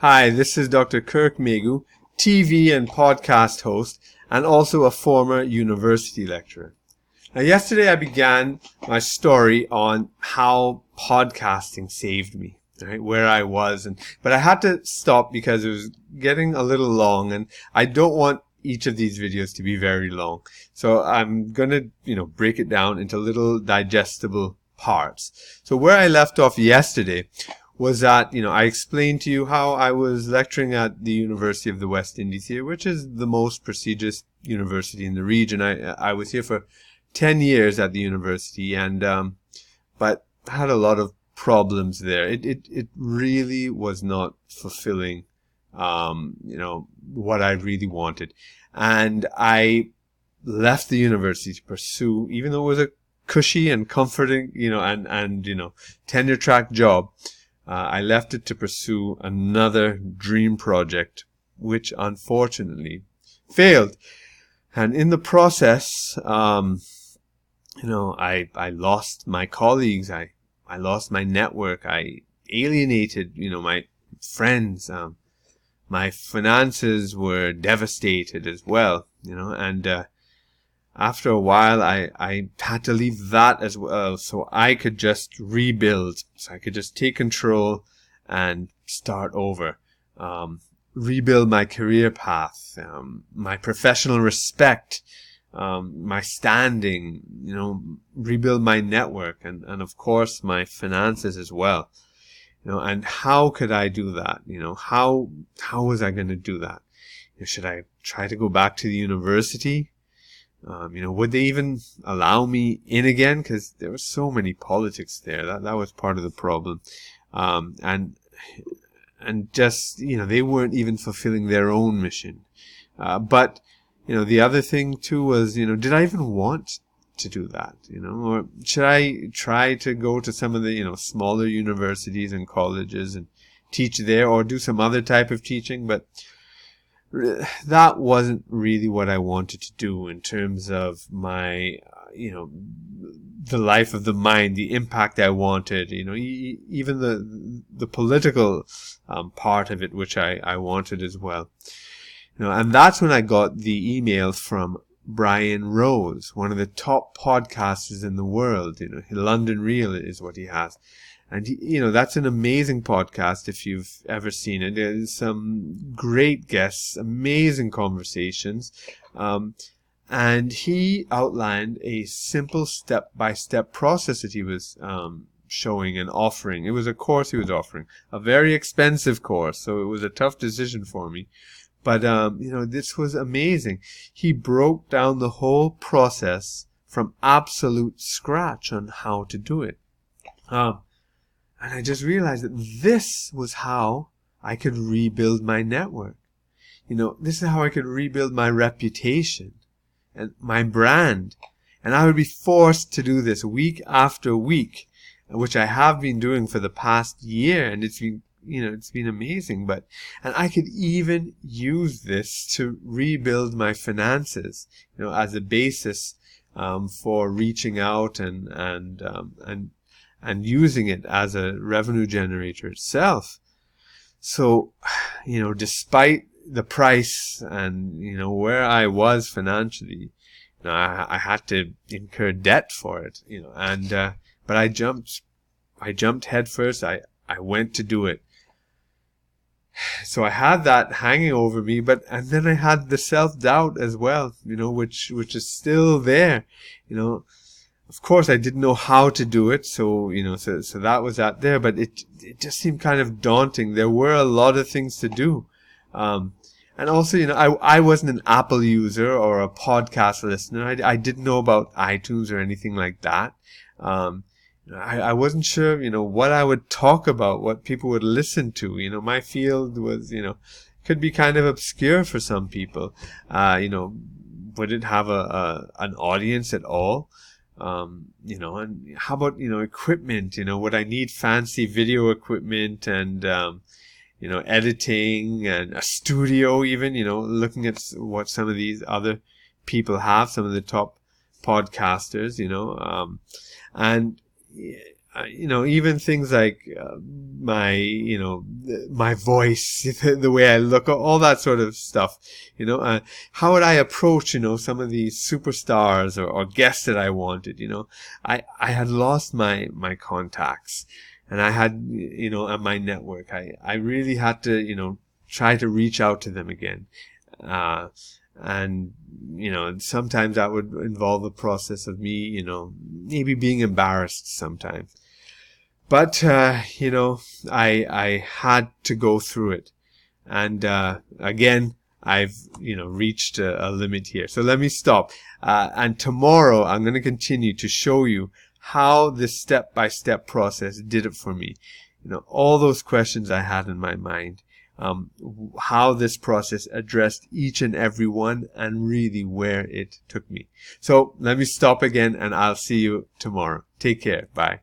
Hi, this is Dr. Kirk Megu, TV and podcast host, and also a former university lecturer. Now, yesterday I began my story on how podcasting saved me, right, where I was, but I had to stop because it was getting a little long, and I don't want each of these videos to be very long. So I'm going to, break it down into little digestible parts. So where I left off yesterday was that, I explained to you how I was lecturing at the University of the West Indies here, which is the most prestigious university in the region. I was here for 10 years at the university, and but had a lot of problems there. It really was not fulfilling, what I really wanted. And I left the university to pursue, even though it was a cushy and comforting, tenure track job, I left it to pursue another dream project, which unfortunately failed. And in the process, I lost my colleagues. I lost my network. I alienated, my friends. My finances were devastated as well, and after a while, I had to leave that as well, so I could just rebuild, so I could just take control and start over, rebuild my career path, my professional respect, my standing, rebuild my network, and of course my finances as well. And how could I do that? How was I going to do that? Should I try to go back to the university? Would they even allow me in again? Because there were so many politics there. That was part of the problem. And just, they weren't even fulfilling their own mission. But the other thing too was, did I even want to do that? Or should I try to go to some of the, smaller universities and colleges and teach there, or do some other type of teaching? But that wasn't really what I wanted to do in terms of my, the life of the mind, the impact I wanted, even the political part of it, which I wanted as well. And that's when I got the email from Brian Rose, one of the top podcasters in the world. London Real is what he has. And, that's an amazing podcast if you've ever seen it. There's some great guests, amazing conversations. And he outlined a simple step-by-step process that he was showing and offering. It was a course he was offering, a very expensive course, so it was a tough decision for me. But, this was amazing. He broke down the whole process from absolute scratch on how to do it. And I just realized that this was how I could rebuild my network. This is how I could rebuild my reputation and my brand. And I would be forced to do this week after week, which I have been doing for the past year. And it's been amazing. And I could even use this to rebuild my finances, as a basis, for reaching out and using it as a revenue generator itself. So, despite the price and, where I was financially, I had to incur debt for it, but I jumped head first. I went to do it. So I had that hanging over me, and then I had the self-doubt as well, which is still there, Of course, I didn't know how to do it, so that was out there, but it just seemed kind of daunting. There were a lot of things to do. And also, I wasn't an Apple user or a podcast listener. I didn't know about iTunes or anything like that. I wasn't sure, what I would talk about, what people would listen to. My field was, could be kind of obscure for some people. Would it have an audience at all? And how about, equipment, would I need fancy video equipment and, editing and a studio even, looking at what some of these other people have, some of the top podcasters, and even things like my voice, the way I look, all that sort of stuff. How would I approach, some of these superstars or guests that I wanted? I had lost my contacts, and I had, and my network. I really had to, try to reach out to them again. And sometimes that would involve the process of me, maybe being embarrassed sometimes. But, I had to go through it. And, again, I've, reached a limit here. So let me stop. And tomorrow I'm going to continue to show you how this step-by-step process did it for me. All those questions I had in my mind. How this process addressed each and every one, and really where it took me. So let me stop again, and I'll see you tomorrow. Take care. Bye.